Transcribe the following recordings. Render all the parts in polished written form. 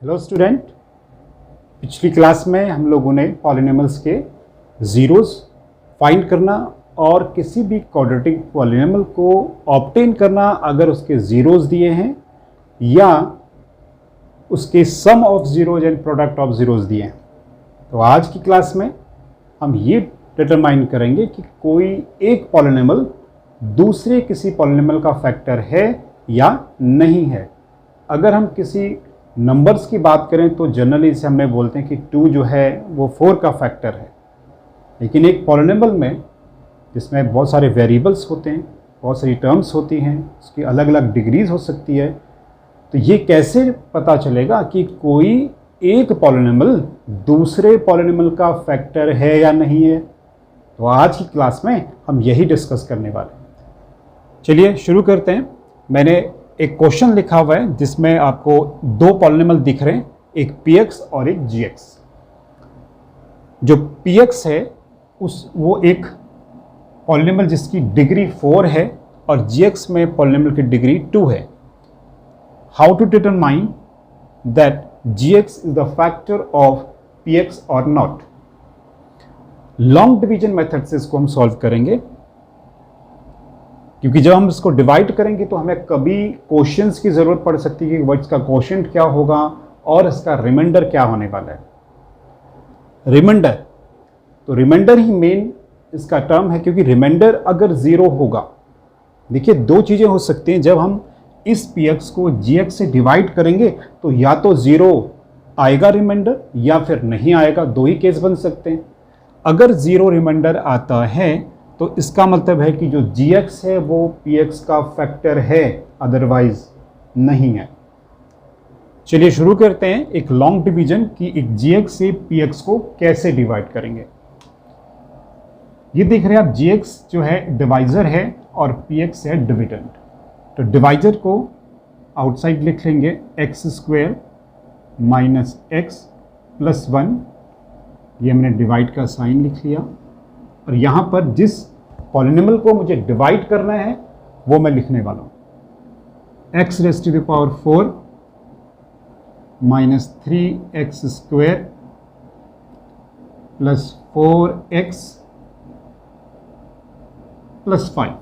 Hello student, पिछली class में हम लोगों ने पॉलिनोमियल्स के ज़ीरोज़ फाइंड करना और किसी भी क्वाड्रेटिक पॉलिनोमियल को ऑब्टेन करना अगर उसके ज़ीरोज़ दिए हैं या उसके sum of zeros and product of zeros दिए हैं। तो आज की क्लास में हम ये डिटरमाइन करेंगे कि कोई एक पॉलिनोमियल दूसरे किसी पॉलिनोमियल का फैक्टर है या नहीं है। अगर हम किसी नंबर्स की बात करें तो जनरली इसे हमने बोलते हैं कि 2 जो है वो 4 का फैक्टर है, लेकिन एक पॉलिनोमियल में जिसमें बहुत सारे वेरिएबल्स होते हैं, बहुत सारी टर्म्स होती हैं, उसकी अलग अलग डिग्रीज हो सकती है, तो ये कैसे पता चलेगा कि कोई एक पॉलिनोमियल दूसरे पॉलिनोमियल का फैक्टर है या नहीं है। तो आज की क्लास में हम यही डिस्कस करने वाले हैं। चलिए शुरू करते हैं। मैंने एक क्वेश्चन लिखा हुआ है जिसमें आपको दो पॉलिनोमियल दिख रहे हैं, एक px और एक gx। जो px है वो एक पॉलिनोमियल जिसकी डिग्री 4 है और gx में पॉलिनोमियल की डिग्री 2 है। How to determine that gx is the factor of px और नॉट। लॉन्ग डिवीजन मेथड से इसको हम सॉल्व करेंगे, क्योंकि जब हम इसको डिवाइड करेंगे तो हमें कभी क्वोशंट्स की ज़रूरत पड़ सकती है कि इसका क्वोशंट क्या होगा और इसका रिमाइंडर क्या होने वाला है। रिमाइंडर, तो रिमाइंडर ही मेन इसका टर्म है, क्योंकि रिमाइंडर अगर ज़ीरो होगा, देखिए दो चीज़ें हो सकती हैं। जब हम इस px को gx से डिवाइड करेंगे तो या तो ज़ीरो आएगा रिमाइंडर या फिर नहीं आएगा, दो ही केस बन सकते हैं। अगर ज़ीरो रिमाइंडर आता है तो इसका मतलब है कि जो gx है वो px का फैक्टर है, अदरवाइज नहीं है। चलिए शुरू करते हैं एक लॉन्ग डिवीजन कि एक gx से px को कैसे डिवाइड करेंगे। ये देख रहे हैं आप, gx जो है डिवाइजर है और px है डिविडेंड। तो डिवाइजर को आउटसाइड लिख लेंगे, x² माइनस x प्लस 1। ये हमने डिवाइड का साइन लिख लिया और यहाँ पर जिस पॉलिनोमियल को मुझे डिवाइड करना है वो मैं लिखने वाला हूँ, x raise to the power 4 minus 3x² plus 4x plus 5।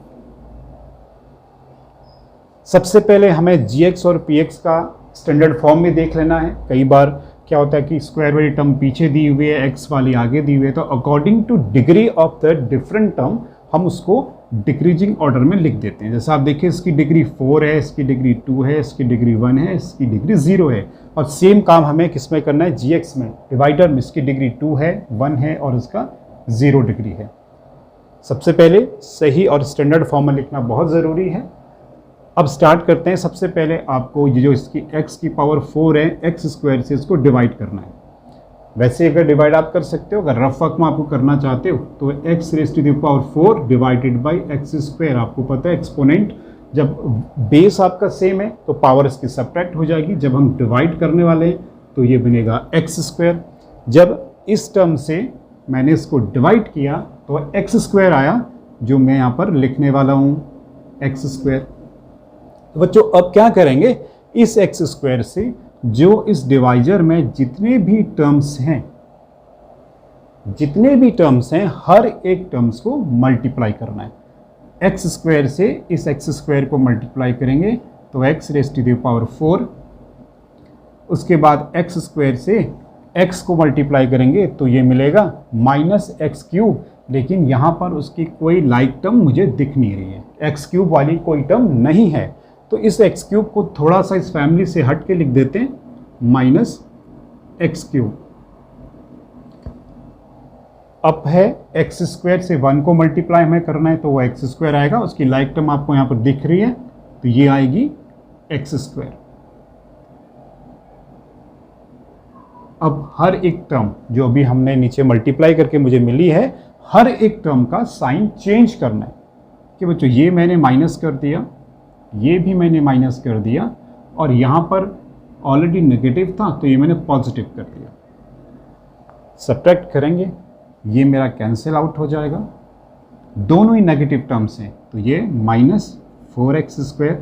सबसे पहले हमें gx और px का स्टैंडर्ड फॉर्म में देख लेना है। कई बार क्या होता है कि स्क्वायर वाली टर्म पीछे दी हुई है, x वाली आगे दी हुई है, तो according to degree of the different term हम उसको डिक्रीजिंग ऑर्डर में लिख देते हैं। जैसा आप देखिए, इसकी डिग्री 4 है, इसकी डिग्री 2 है, इसकी डिग्री 1 है, इसकी डिग्री 0 है। और सेम काम हमें किस में करना है, gx में, डिवाइडर में। इसकी डिग्री 2 है, 1 है और इसका 0 डिग्री है। सबसे पहले सही और स्टैंडर्ड फॉर्म में लिखना बहुत ज़रूरी है। अब स्टार्ट करते हैं। सबसे पहले आपको ये जो इसकी x की पावर 4 है, x² से इसको डिवाइड करना है। वैसे अगर डिवाइड आप कर सकते हो, अगर रफ वर्क में आपको करना चाहते हो तो x raise to the power 4 divided by x²। आपको पता है एक्सपोनेंट जब बेस आपका सेम है तो पावर इसकी सब्ट्रैक्ट हो जाएगी। जब हम डिवाइड करने वाले हैं तो ये बनेगा x²। जब इस टर्म से मैंने इसको डिवाइड किया तो x² आया, जो मैं यहाँ पर लिखने वाला हूँ x²। तो बच्चों अब क्या करेंगे, इस x² से जो इस डिवाइजर में जितने भी टर्म्स हैं हर एक टर्म्स को मल्टीप्लाई करना है। x² से इस x² को मल्टीप्लाई करेंगे तो x raise to the power 4, उसके बाद x² से x को मल्टीप्लाई करेंगे तो ये मिलेगा माइनस x³। लेकिन यहाँ पर उसकी कोई लाइक टर्म मुझे दिख नहीं रही है, x³ वाली कोई टर्म नहीं है। तो इस x³ को थोड़ा सा इस फैमिली से हट के लिख देते हैं, माइनस x³। अब है x² से 1 को मल्टीप्लाई हमें करना है तो वो x² आएगा। उसकी लाइक टर्म आपको यहाँ पर दिख रही है तो ये आएगी x²। अब हर एक टर्म जो अभी हमने नीचे मल्टीप्लाई करके मुझे मिली है, हर एक टर्म का साइन चेंज करना है कि बच्चों ये मैंने माइनस कर दिया, ये भी मैंने माइनस कर दिया और यहाँ पर ऑलरेडी नेगेटिव था तो ये मैंने पॉजिटिव कर दिया। सब्ट्रैक्ट करेंगे, ये मेरा कैंसिल आउट हो जाएगा, दोनों ही नेगेटिव टर्म्स हैं तो ये माइनस 4x²,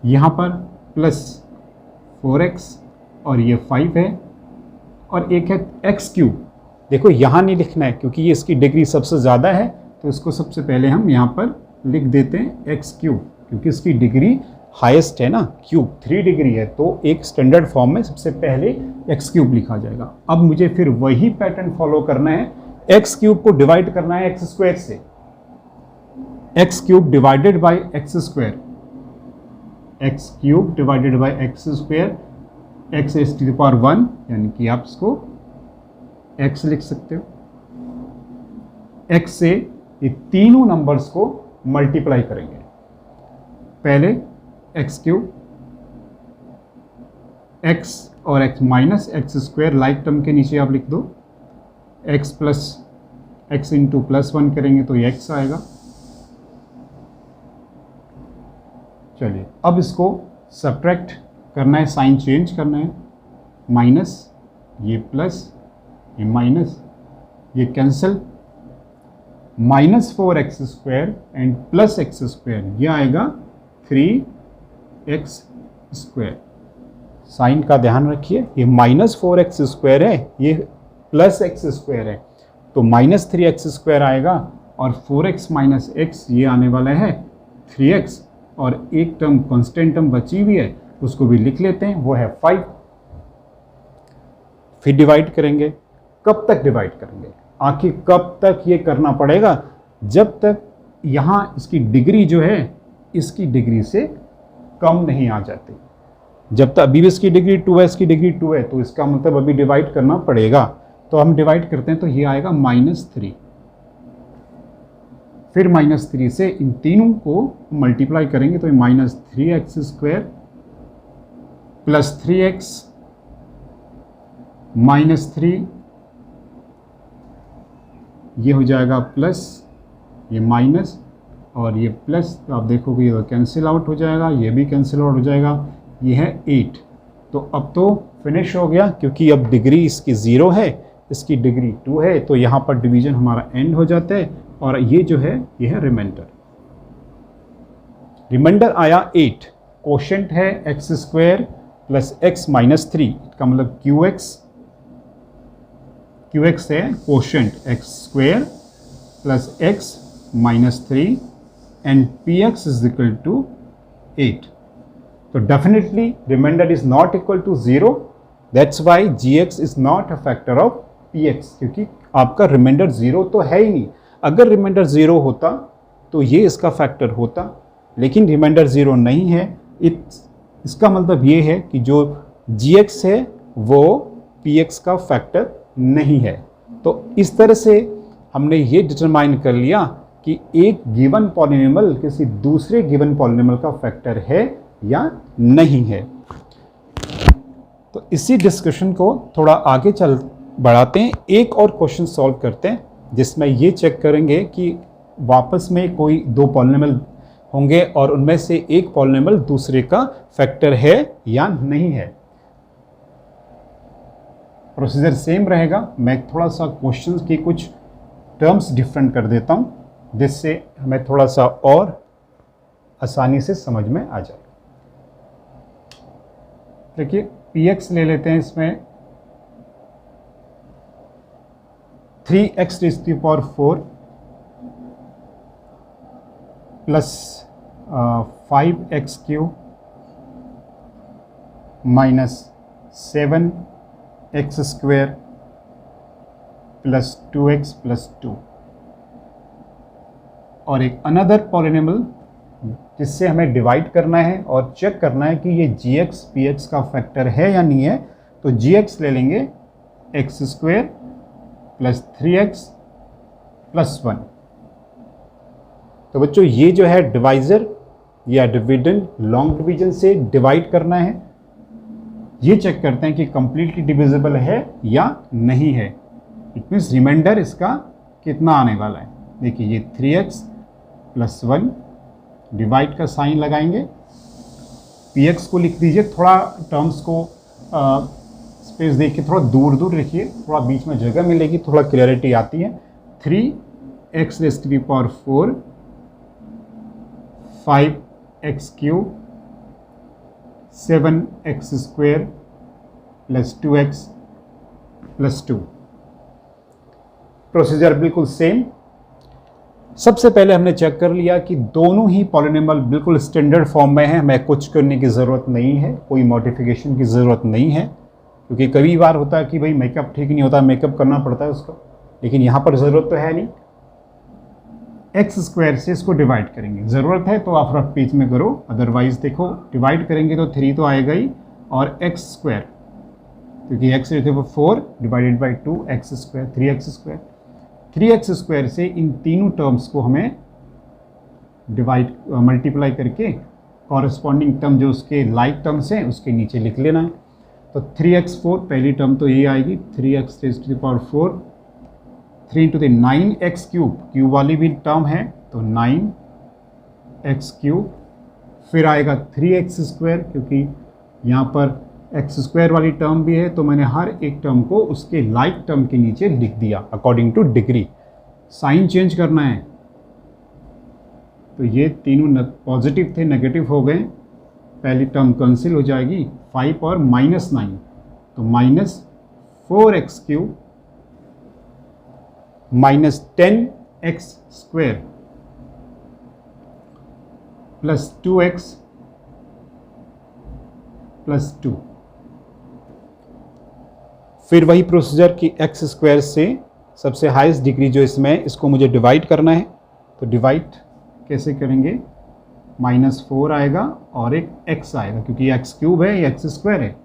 यहाँ पर प्लस 4x और ये 5 है, और एक है एक्स क्यूब। देखो यहाँ नहीं लिखना है क्योंकि ये इसकी डिग्री सबसे ज़्यादा है, तो इसको सबसे पहले हम यहाँ पर लिख देते हैं एक्स क्यूब, क्योंकि इसकी डिग्री हाईएस्ट है ना, क्यूब 3 डिग्री है, तो एक स्टैंडर्ड फॉर्म में सबसे पहले एक्स क्यूब लिखा जाएगा। अब मुझे फिर वही पैटर्न फॉलो करना है, एक्स क्यूब को डिवाइड करना है एक्स स्क्वायर से, x cube divided by x square, x cube divided by x square, x raise to the power 1, यानी कि आप इसको एक्स लिख सकते हो। एक्स से ये तीनों नंबर्स को मल्टीप्लाई करेंगे, पहले एक्स क्यूब, एक्स और x minus x square, like term के नीचे आप लिख दो, x plus x into plus 1 करेंगे तो ये एक्स आएगा। चलिए अब इसको सब्ट्रैक्ट करना है, साइन चेंज करना है, माइनस ये प्लस ये माइनस, ये cancel, -4x square and plus x square, ये आएगा 3x स्क्वायर। साइन का ध्यान रखिए, ये -4x स्क्वायर है, ये प्लस एक्स स्क्वायर है, तो -3x स्क्वायर आएगा, और 4x माइनस एक्स ये आने वाला है 3x, और एक टर्म कांस्टेंट टर्म बची हुई है उसको भी लिख लेते हैं, वो है 5। फिर डिवाइड करेंगे, कब तक डिवाइड करेंगे, आखिर कब तक ये करना पड़ेगा, जब तक यहाँ इसकी डिग्री जो है इसकी डिग्री से कम नहीं आ जाती। जब तक अभी भी इसकी डिग्री 2 है, इसकी डिग्री 2 है, तो इसका मतलब अभी डिवाइड करना पड़ेगा। तो हम डिवाइड करते हैं, तो ये आएगा -3, फिर -3 से इन तीनों को मल्टीप्लाई करेंगे तो ये -3x स्क्वायर प्लस 3x -3, ये हो जाएगा प्लस, ये माइनस और ये प्लस, तो आप देखोगे ये कैंसिल आउट हो जाएगा, ये भी कैंसिल आउट हो जाएगा, ये है 8। तो अब तो फिनिश हो गया, क्योंकि अब डिग्री इसकी 0 है, इसकी डिग्री 2 है, तो यहाँ पर डिवीजन हमारा एंड हो जाता है, और ये जो है ये है रिमाइंडर। रिमाइंडर आया 8, कोशेंट है x square plus x minus 3, इसका मतलब QX है quotient x square plus x minus 3 and PX is equal to 8। तो definitely remainder is not equal to 0, that's why GX is not a factor of PX, क्योंकि आपका reminder 0 तो है ही नहीं। अगर रिमाइंडर 0 होता तो ये इसका फैक्टर होता, लेकिन रिमाइंडर 0 नहीं है, इसका मतलब ये है कि जो GX है वो PX का फैक्टर नहीं है। तो इस तरह से हमने ये डिटरमाइन कर लिया कि एक गिवन पॉलिनोमियल किसी दूसरे गिवन पॉलिनोमियल का फैक्टर है या नहीं है। तो इसी डिस्कशन को थोड़ा आगे चल बढ़ाते हैं, एक और क्वेश्चन सॉल्व करते हैं जिसमें ये चेक करेंगे कि वापस में कोई दो पॉलिनोमियल होंगे और उनमें से एक पॉलिनोमियल दूसरे का फैक्टर है या नहीं है। प्रोसीजर सेम रहेगा, मैं थोड़ा सा क्वेश्चंस की कुछ टर्म्स डिफरेंट कर देता हूँ जिससे हमें थोड़ा सा और आसानी से समझ में आ जाए। देखिए px ले लेते हैं, इसमें 3x raise to power 4 plus 5x cube minus 7x square plus 2x plus 2, और एक अनदर पॉलिनोमियल जिससे हमें डिवाइड करना है और चेक करना है कि ये gx px का फैक्टर है या नहीं है। तो gx ले लेंगे x square plus 3x plus 1। तो बच्चों ये जो है डिवाइजर या डिविडेंड लॉन्ग डिवीजन से डिवाइड करना है, ये चेक करते हैं कि कंप्लीटली डिविजिबल है या नहीं है। इट मीन्स रिमाइंडर इसका कितना आने वाला है। देखिए ये 3x प्लस 1, डिवाइड का साइन लगाएंगे, px को लिख दीजिए, थोड़ा टर्म्स को स्पेस देखिए, थोड़ा दूर दूर रखिए, थोड़ा बीच में जगह मिलेगी, थोड़ा क्लियरिटी आती है। 3x raise to the power 4, 5x cube, 7x square plus 2x plus 2। Procedure बिल्कुल सेम। सबसे पहले हमने चेक कर लिया कि दोनों ही पॉलिनोमियल बिल्कुल स्टैंडर्ड फॉर्म में है, हमें कुछ करने की ज़रूरत नहीं है, कोई मॉडिफिकेशन की ज़रूरत नहीं है, क्योंकि कई बार होता है कि भाई मेकअप ठीक नहीं होता, मेकअप करना पड़ता है उसको, लेकिन यहाँ पर ज़रूरत तो है नहीं। एक्स स्क्वायर से इसको डिवाइड करेंगे, ज़रूरत है तो आप रफ पेज में करो, अदरवाइज देखो डिवाइड करेंगे तो 3 तो आएगा ही, और एक्स स्क्वायर, क्योंकि एक्स जो थे वो 4 divided by 2 x square 3x square. 3x square से इन तीनों टर्म्स को हमें डिवाइड मल्टीप्लाई करके कॉरेस्पॉन्डिंग टर्म जो उसके लाइक टर्म्स हैं उसके नीचे लिख लेना है। तो 3x4 पहली टर्म तो ये आएगी, 3x raise to the power 4, 3 into the 9x cube, cube वाली भी टर्म है तो 9x क्यूब, फिर आएगा 3x स्क्वायर, क्योंकि यहाँ पर एक्स स्क्वायर वाली टर्म भी है तो मैंने हर एक टर्म को उसके लाइक टर्म के नीचे लिख दिया according to degree. Sign change करना है तो ये तीनों पॉजिटिव थे, नेगेटिव हो गए, पहली टर्म कैंसिल हो जाएगी, 5 और -9 तो -4x cube -10x square plus 2x plus 2। फिर वही प्रोसीजर कि एक्स स्क्वायर से सबसे हाईएस्ट डिग्री जो इसमें है इसको मुझे डिवाइड करना है, तो डिवाइड कैसे करेंगे, -4 आएगा और एक x आएगा, क्योंकि एक्स क्यूब है या एक्स स्क्वायर है।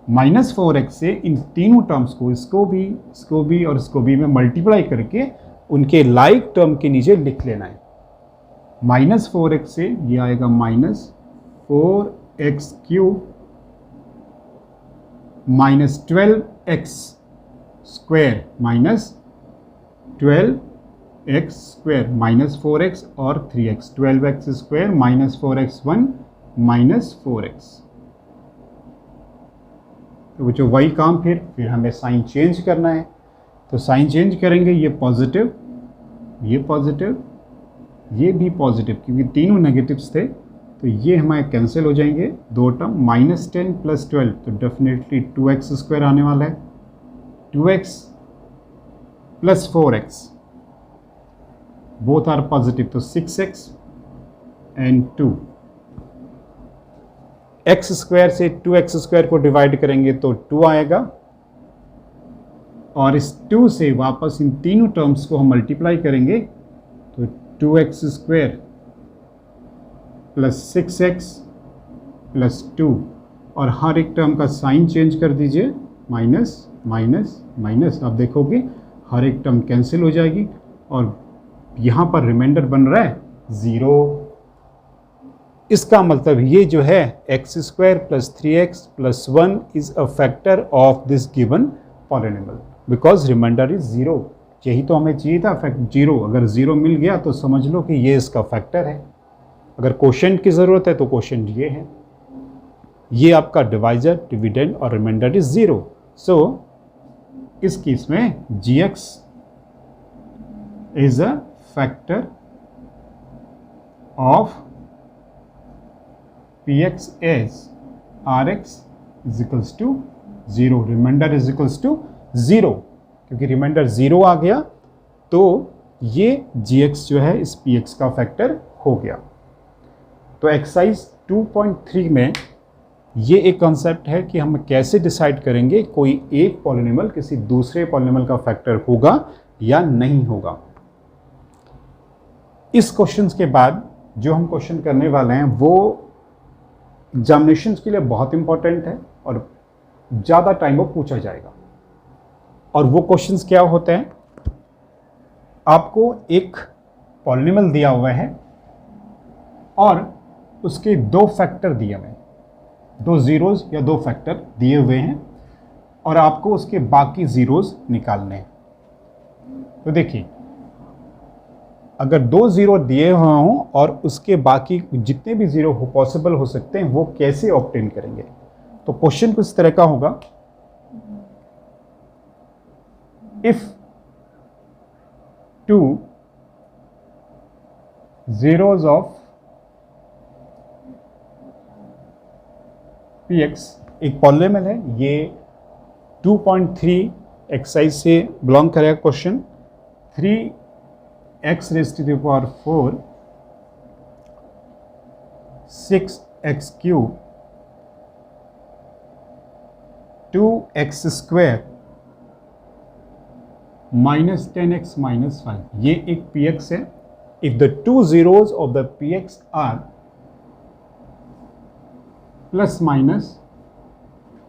-4x से इन तीनों टर्म्स को, इसको भी और इसको भी में मल्टीप्लाई करके उनके लाइक टर्म के नीचे लिख लेना है। -4x से ये आएगा -4x cube -12x square -12x square -4x और 3x, 12x square -4x1 -4x। तो जो वही काम फिर हमें साइन चेंज करना है, तो साइन चेंज करेंगे, ये पॉजिटिव, ये पॉजिटिव, ये भी पॉजिटिव, क्योंकि तीनों नेगेटिव्स थे तो ये हमारे कैंसिल हो जाएंगे, दो टर्म, -10 प्लस 12 तो डेफिनेटली 2x स्क्वायर आने वाला है, 2x plus 4x both are positive तो 6x एंड 2। x स्क्वायर से 2x स्क्वायर को डिवाइड करेंगे तो 2 आएगा, और इस 2 से वापस इन तीनों टर्म्स को हम मल्टीप्लाई करेंगे तो 2x square plus 6x plus 2, और हर एक टर्म का साइन चेंज कर दीजिए, माइनस माइनस माइनस, आप देखोगे हर एक टर्म कैंसिल हो जाएगी और यहाँ पर रिमाइंडर बन रहा है 0। इसका मतलब ये जो है x square plus 3x plus 1 is a factor of this given polynomial because remainder is 0। यही तो हमें चाहिए था, फैक्ट 0। अगर 0 मिल गया तो समझ लो कि ये इसका फैक्टर है। अगर क्वोशिएंट की ज़रूरत है तो क्वोशिएंट ये है, ये आपका डिवाइजर, डिविडेंड और रिमाइंडर इज 0। सो इस केस में gx is a factor of px as rx is equals to 0, remainder is equals to 0। क्योंकि रिमाइंडर 0 आ गया तो ये gx जो है इस px का फैक्टर हो गया। तो एक्सरसाइज 2.3 में ये एक कॉन्सेप्ट है कि हम कैसे डिसाइड करेंगे कोई एक पॉलिनोमियल किसी दूसरे पॉलिनोमियल का फैक्टर होगा या नहीं होगा। इस क्वेश्चन के बाद जो हम क्वेश्चन करने वाले हैं वो एग्जामिनेशन के लिए बहुत इंपॉर्टेंट है और ज़्यादा टाइम वो पूछा जाएगा। और वो क्वेश्चंस क्या होते हैं, आपको एक पॉलिनोमियल दिया हुआ है और उसके 2 फैक्टर दिए हुए हैं, 2 ज़ीरोज़ या 2 फैक्टर दिए हुए हैं और आपको उसके बाकी ज़ीरोज़ निकालने हैं। तो देखिए, अगर 2 ज़ीरो दिए हुए हों और उसके बाकी जितने भी ज़ीरो पॉसिबल हो सकते हैं वो कैसे ऑब्टेन करेंगे। तो क्वेश्चन कुछ तरह का होगा, इफ 2 zeros of px एक पॉलिनोमियल है, ये 2.3 एक्सरसाइज से बिलोंग करेगा question. 3x raise to the power 4 6x cube 2x square minus 10x minus 5, ये एक px है। If the two zeros of the px are plus minus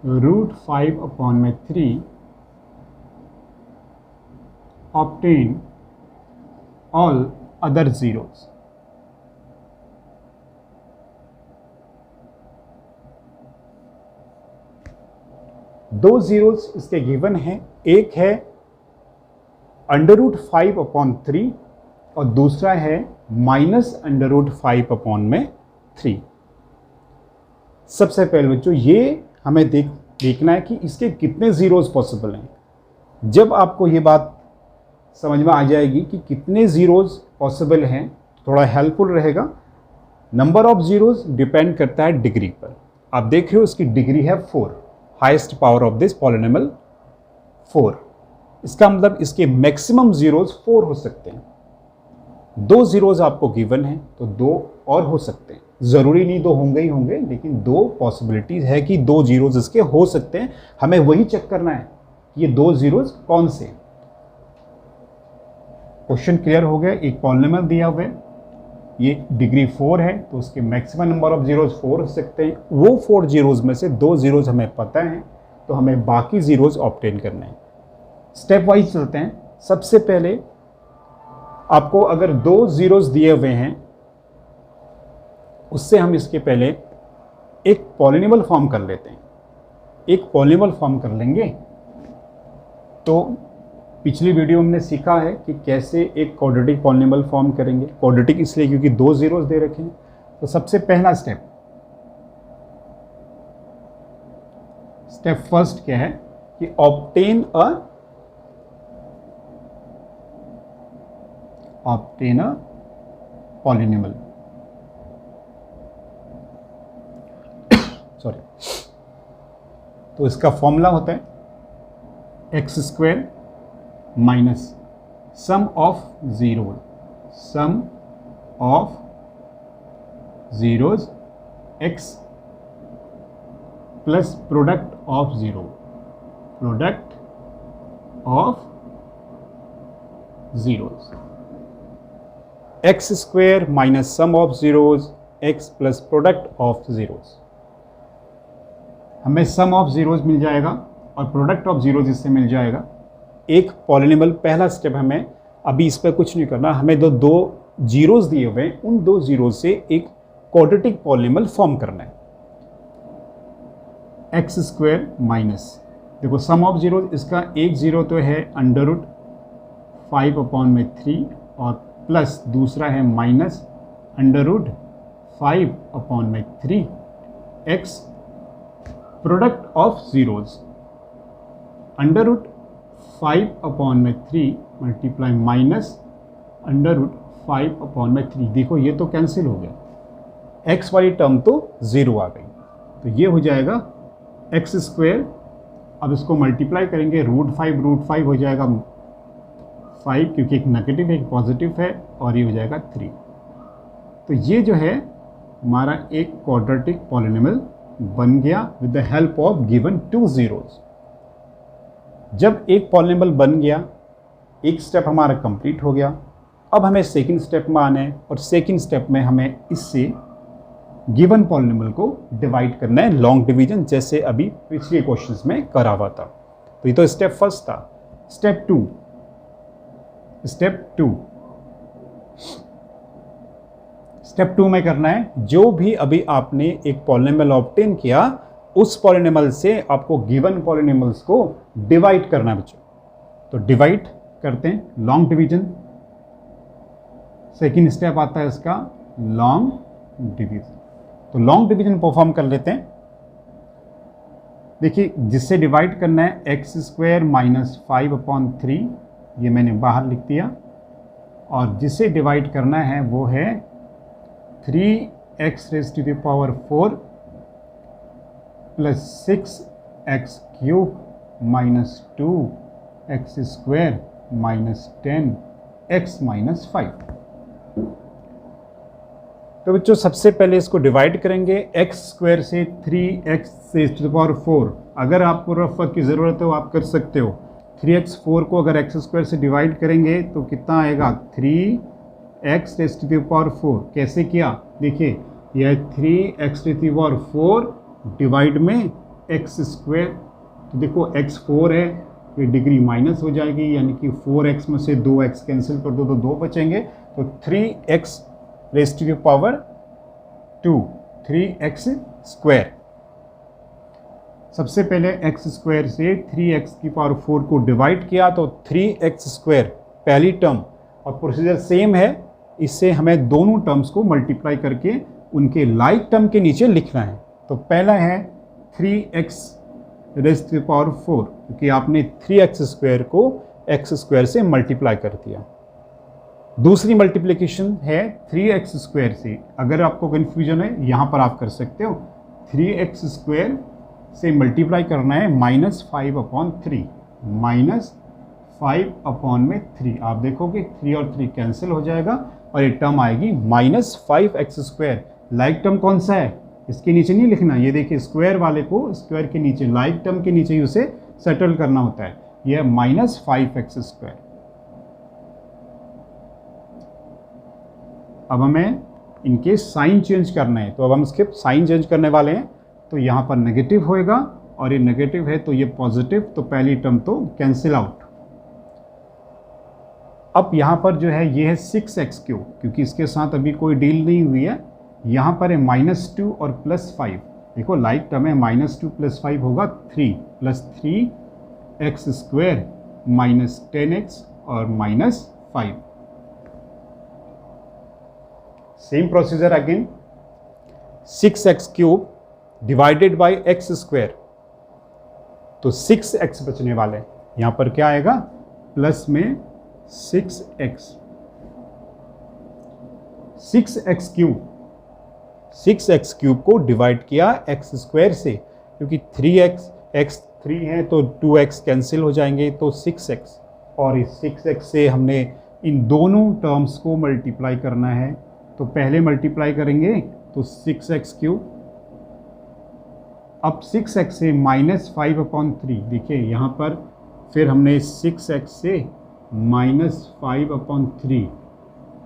√5/3 obtain all other zeros। दो zeros इसके given हैं, एक है √5/3 और दूसरा है -√5/3। सबसे पहले बच्चों ये हमें देखना है कि इसके कितने जीरोस पॉसिबल हैं। जब आपको ये बात समझ में आ जाएगी कि कितने जीरोस पॉसिबल हैं, थोड़ा हेल्पफुल रहेगा। नंबर ऑफ जीरोस डिपेंड करता है डिग्री पर। आप देख रहे हो इसकी डिग्री है 4, highest power of this polynomial 4। इसका मतलब इसके मैक्सिमम जीरोस 4 हो सकते हैं। दो जीरोस आपको गिवन है तो दो और हो सकते हैं, ज़रूरी नहीं दो होंगे ही होंगे, लेकिन दो पॉसिबिलिटीज़ है कि दो जीरोस इसके हो सकते हैं। हमें वही चेक करना है कि ये दो जीरोस कौन से। क्वेश्चन क्लियर हो गया। एक पॉलिनोमियल दिया हुआ है, ये डिग्री 4 है तो उसके मैक्सिमम नंबर ऑफ जीरोस 4 हो सकते हैं। वो 4 जीरोस में से दो जीरोस हमें पता है, तो हमें बाकी जीरोस ऑब्टेन करने हैं। स्टेप वाइज चलते हैं। सबसे पहले आपको अगर दो जीरोस दिए हुए हैं, उससे हम इसके पहले एक पॉलिनोमियल फॉर्म कर लेते हैं। एक पॉलिनोमियल फॉर्म कर लेंगे तो पिछली वीडियो में हमने सीखा है कि कैसे एक क्वाड्रेटिक पॉलिनोमियल फॉर्म करेंगे। क्वाड्रेटिक इसलिए क्योंकि दो जीरोस दे रखे हैं। तो सबसे पहला स्टेप फर्स्ट क्या है कि ऑब्टेन अ पॉलिनोमियल। सॉरी, तो इसका फॉर्मूला होता है x² minus sum of zeros x plus product of zeros. x² minus sum of zeros x plus product of zeros. हमें सम ऑफ जीरोज मिल जाएगा और प्रोडक्ट ऑफ जीरोज इससे मिल जाएगा। एक पॉलिनोमियल, पहला स्टेप हमें अभी इस पर कुछ नहीं करना, हमें दो जीरोज दिए हुए हैं, उन दो जीरोज से एक क्वाड्रेटिक पॉलिनोमियल फॉर्म करना है। x² माइनस, देखो सम ऑफ जीरोज, इसका एक जीरो तो है √5/3 और प्लस दूसरा है minus √5/3 x product of zeros √5/3 multiply minus √5/3। देखो ये तो कैंसिल हो गया, x वाली टर्म तो ज़ीरो आ गई, तो ये हो जाएगा x²। अब इसको मल्टीप्लाई करेंगे, √5 हो जाएगा 5, क्योंकि एक नेगेटिव एक पॉजिटिव है, और ये हो जाएगा 3। तो ये जो है हमारा एक क्वाड्रेटिक पॉलिनोमियल बन गया with the help of given two zeros. जब एक पॉलिनोमियल बन गया, एक स्टेप हमारा कंप्लीट हो गया। अब हमें सेकंड स्टेप में आना है, और सेकंड स्टेप में हमें इससे गिवन पॉलिनोमियल को डिवाइड करना है, लॉन्ग डिवीजन, जैसे अभी पिछले क्वेश्चंस में करा हुआ था। तो ये तो स्टेप फर्स्ट था। स्टेप टू में करना है, जो भी अभी आपने एक पॉलिनोमियल ऑब्टेन किया, उस पॉलिनोमियल से आपको गिवन पॉलिनोमियल्स को डिवाइड करना है बच्चों। तो डिवाइड करते हैं, लॉन्ग डिवीजन। सेकंड स्टेप आता है इसका लॉन्ग डिवीजन। तो लॉन्ग डिवीजन परफॉर्म कर लेते हैं। देखिए, जिससे डिवाइड करना है x² माइनस 5/3, ये मैंने बाहर लिख दिया, और जिसे डिवाइड करना है वो है 3x raise to the power 4 plus 6x cube minus 2x square minus 10x minus 5। तो बच्चों सबसे पहले इसको डिवाइड करेंगे x स्क्वायर से 3x से टू द पावर 4। अगर आपको रफ वर्क की ज़रूरत है तो आप कर सकते हो। 3x 4 को अगर x स्क्वायर से डिवाइड करेंगे तो कितना आएगा 3x raise to the power 4। कैसे किया देखिए, यह 3x to the power 4 divide में x स्क्वायर। तो देखो x 4 है, ये डिग्री माइनस हो जाएगी, यानी कि 4x में से 2x कैंसिल कर दो तो 2 बचेंगे। तो 3x raise to the power 2, 3x square. सबसे पहले x स्क्वायर से 3x की पावर 4 को डिवाइड किया तो 3x स्क्वायर पहली टर्म, और प्रोसीजर सेम है, इससे हमें दोनों टर्म्स को मल्टीप्लाई करके उनके लाइक टर्म के नीचे लिखना है। तो पहला है 3x raise to the power 4, क्योंकि आपने 3x स्क्वायर को x स्क्वायर से मल्टीप्लाई कर दिया। दूसरी मल्टीप्लिकेशन है 3x स्क्वायर से। अगर आपको कन्फ्यूजन है यहाँ पर आप कर सकते हो, 3x स्क्वायर से मल्टीप्लाई करना है -5/3, -5/3। आप देखोगे 3 और 3 कैंसिल हो जाएगा और ये टर्म आएगी -5x स्क्वायर। लाइक टर्म कौन सा है, इसके नीचे नहीं लिखना, ये देखिए स्क्वायर वाले को स्क्वायर के नीचे, लाइक टर्म के नीचे ही उसे सेटल करना होता है। यह -5x स्क्वायर। अब हमें इनके साइन चेंज करना है, तो अब हम इसके साइन चेंज करने वाले हैं। तो यहाँ पर नेगेटिव होएगा और ये नेगेटिव है तो ये पॉजिटिव, तो पहली टर्म तो कैंसिल आउट। अब यहाँ पर जो है ये है 6x क्यूब, क्योंकि इसके साथ अभी कोई डील नहीं हुई है। यहाँ पर है -2 और +5। देखो लाइक टर्म है, -2 + 5 होगा 3 + 3x स्क्वायर -10x और -5। Same procedure again, 6x cube divided by x square, तो 6x बचने वाले हैं। यहाँ पर क्या आएगा, प्लस में 6x, 6x क्यूब को डिवाइड किया x स्क्वायर से, क्योंकि 3x 3 है तो 2x कैंसिल हो जाएंगे, तो 6x, और इस 6x से हमने इन दोनों टर्म्स को मल्टीप्लाई करना है। तो पहले मल्टीप्लाई करेंगे तो 6x क्यूब, अब 6x से -5/3। देखिए यहाँ पर फिर हमने 6x से -5/3,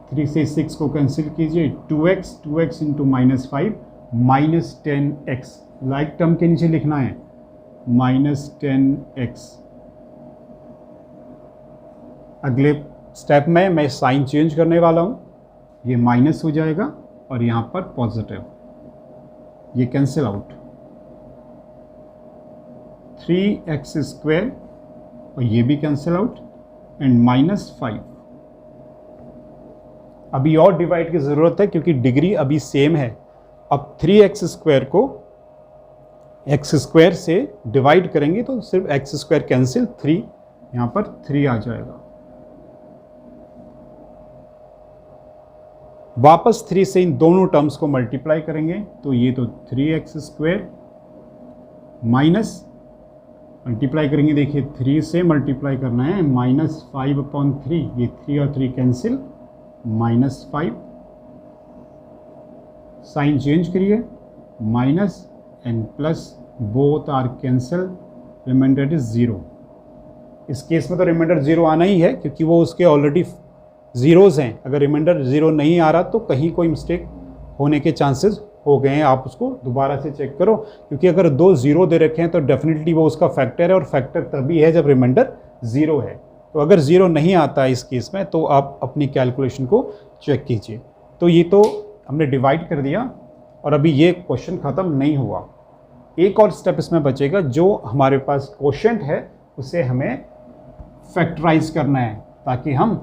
3 से 6 को कैंसिल कीजिए, 2x into -5 -10x। Like term के नीचे लिखना है -10x। अगले स्टेप में मैं साइन चेंज करने वाला हूँ, ये माइनस हो जाएगा और यहाँ पर पॉजिटिव, ये कैंसिल आउट। 3x स्क्वायर और ये भी कैंसिल आउट एंड -5। अभी और डिवाइड की ज़रूरत है क्योंकि डिग्री अभी सेम है। अब 3x स्क्वायर को x स्क्वायर से डिवाइड करेंगे तो सिर्फ x स्क्वायर कैंसिल, 3 यहाँ पर 3 आ जाएगा। वापस 3 से इन दोनों टर्म्स को मल्टीप्लाई करेंगे तो ये तो 3x स्क्वायर माइनस, मल्टीप्लाई करेंगे, देखिए 3 से मल्टीप्लाई करना है, -5/3, ये 3 और 3 कैंसिल, -5। साइन चेंज करिए, minus and plus both are cancel, remainder is 0। इस केस में तो रिमाइंडर 0 आना ही है क्योंकि वो उसके ऑलरेडी ज़ीरोज़ हैं। अगर रिमाइंडर 0 नहीं आ रहा तो कहीं कोई मिस्टेक होने के चांसेस हो गए हैं, आप उसको दोबारा से चेक करो, क्योंकि अगर 2 0 दे रखे हैं तो डेफिनेटली वो उसका फैक्टर है, और फैक्टर तभी है जब रिमाइंडर 0 है। तो अगर 0 नहीं आता है इस केस में तो आप अपनी कैलकुलेशन को चेक कीजिए। तो ये तो हमने डिवाइड कर दिया और अभी ये क्वेश्चन ख़त्म नहीं हुआ। एक और स्टेप इसमें बचेगा, जो हमारे पास क्वोशिएंट है उसे हमें फैक्टराइज करना है, ताकि हम,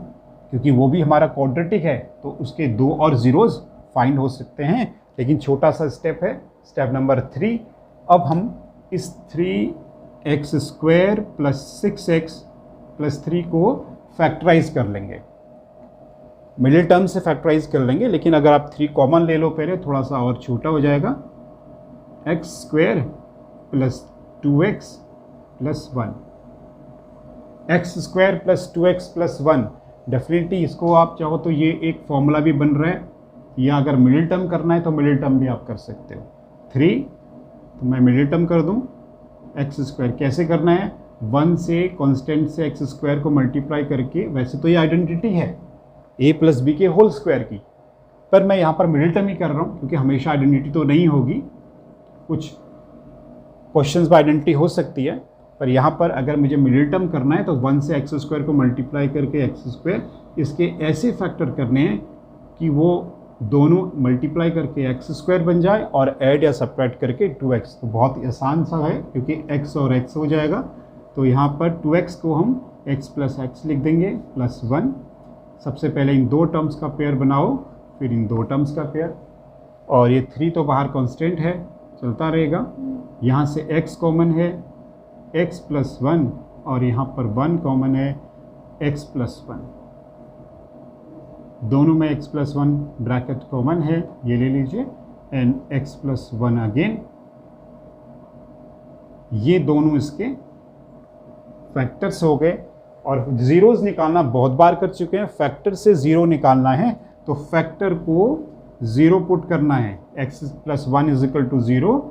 क्योंकि वो भी हमारा क्वाड्रेटिक है तो उसके 2 और ज़ीरोज़ फाइंड हो सकते हैं। लेकिन छोटा सा स्टेप है, स्टेप नंबर 3। अब हम इस 3x square plus 6x plus 3 को फैक्टराइज कर लेंगे, मिडिल टर्म से फैक्टराइज कर लेंगे। लेकिन अगर आप 3 कॉमन ले लो पहले, थोड़ा सा और छोटा हो जाएगा। x square plus 2x plus 1, x square plus 2x plus 1। Definitely इसको आप चाहो तो ये एक फॉर्मूला भी बन रहा है, या अगर मिडिल टर्म करना है तो मिडिल टर्म भी आप कर सकते हो। 3 तो मैं मिडिल टर्म कर दूं, एक्स स्क्वायर कैसे करना है, 1 से कांस्टेंट से एक्स स्क्वायर को मल्टीप्लाई करके। वैसे तो ये आइडेंटिटी है a प्लस बी के होल स्क्वायर की, पर मैं यहाँ पर मिडिल टर्म ही कर रहा हूँ क्योंकि हमेशा आइडेंटिटी तो नहीं होगी, कुछ क्वेश्चंस में आइडेंटिटी हो सकती है, पर यहाँ पर अगर मुझे मिडिल टर्म करना है तो 1 से एक्स स्क्वायर को मल्टीप्लाई करके एक्स स्क्वायर, इसके ऐसे फैक्टर करने हैं कि वो दोनों मल्टीप्लाई करके एक्स स्क्वायर बन जाए और ऐड या सब्ट्रैक्ट करके 2x। तो बहुत ही आसान सा है क्योंकि x और x हो जाएगा। तो यहाँ पर 2x को हम x प्लस एक्स लिख देंगे प्लस 1। सबसे पहले इन दो टर्म्स का पेयर बनाओ, फिर इन दो टर्म्स का पेयर, और ये 3 तो बाहर कांस्टेंट है, चलता रहेगा। यहाँ से x कॉमन है, x प्लस 1, और यहाँ पर 1 कॉमन है, x प्लस 1। दोनों में x प्लस 1 ब्रैकेट कॉमन है, ये ले लीजिए, एंड x प्लस 1 अगेन। ये दोनों इसके फैक्टर्स हो गए। और जीरोस निकालना बहुत बार कर चुके हैं। फैक्टर से ज़ीरो निकालना है तो फैक्टर को ज़ीरो पुट करना है, x plus 1 is equal to 0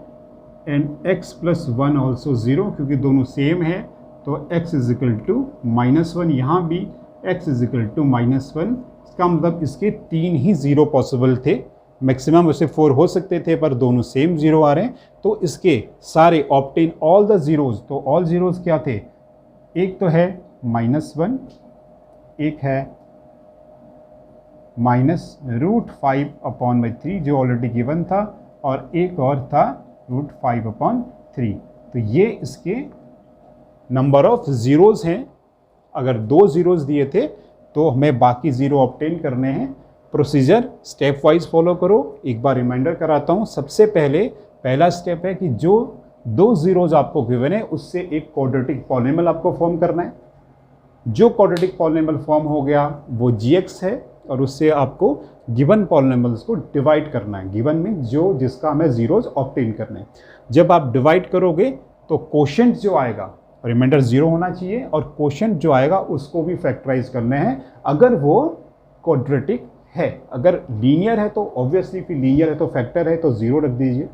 and x plus 1 also 0, क्योंकि दोनों सेम है। तो x इज इक्वल टू -1, यहाँ भी x इज इक्वल टू -1। इसका मतलब इसके 3 ही ज़ीरो पॉसिबल थे, मैक्सिमम उसे 4 हो सकते थे, पर दोनों सेम ज़ीरो आ रहे हैं। तो इसके सारे ऑब्टेन ऑल द ज़ीरोज़, तो ऑल ज़ीरोज़ क्या थे, एक तो है -1, एक है -√5/3 जो ऑलरेडी गिवन था, और एक और था √5/3। तो ये इसके नंबर ऑफ ज़ीरोज़ हैं। अगर 2 ज़ीरोज़ दिए थे तो हमें बाकी ज़ीरो ऑब्टेन करने हैं। प्रोसीजर स्टेप वाइज फॉलो करो। एक बार रिमाइंडर कराता हूँ। सबसे पहले पहला स्टेप है कि जो 2 ज़ीरोज़ आपको गिवन है उससे एक क्वाड्रेटिक पॉलिनोमियल आपको फॉर्म करना है। जो क्वाड्रेटिक पॉलिनोमियल फॉर्म हो गया वो gx है, और उससे आपको गिवन पॉलिनोमियल्स को डिवाइड करना है, गिवन में जो जिसका हमें ज़ीरोज़ ऑब्टेन करने हैं। जब आप डिवाइड करोगे तो कोशेंट जो आएगा, रिमाइंडर 0 होना चाहिए, और कोशेंट जो आएगा उसको भी फैक्टराइज करने हैं अगर वो क्वाड्रेटिक है। अगर लीनियर है तो ऑब्वियसली, फिर लीनियर है तो फैक्टर है तो 0 रख दीजिए।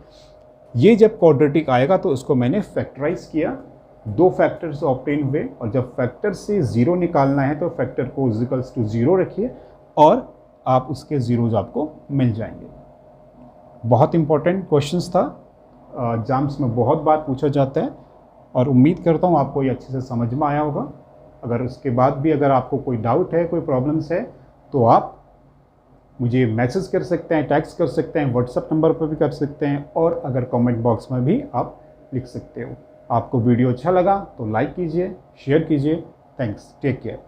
ये जब क्वाड्रेटिक आएगा तो इसको मैंने फैक्टराइज किया, 2 फैक्टर्स ऑब्टेन हुए, और जब फैक्टर से 0 निकालना है तो फैक्टर को इक्वल्स टू 0 रखिए और आप उसके ज़ीरोज़ आपको मिल जाएंगे। बहुत इंपॉर्टेंट क्वेश्चंस था, एग्जाम्स में बहुत बार पूछा जाता है, और उम्मीद करता हूँ आपको ये अच्छे से समझ में आया होगा। अगर उसके बाद भी अगर आपको कोई डाउट है, कोई प्रॉब्लम्स है, तो आप मुझे मैसेज कर सकते हैं, टेक्स्ट कर सकते हैं, व्हाट्सएप नंबर पर भी कर सकते हैं, और अगर कमेंट बॉक्स में भी आप लिख सकते हो। आपको वीडियो अच्छा लगा तो लाइक कीजिए, शेयर कीजिए। Thanks, take care.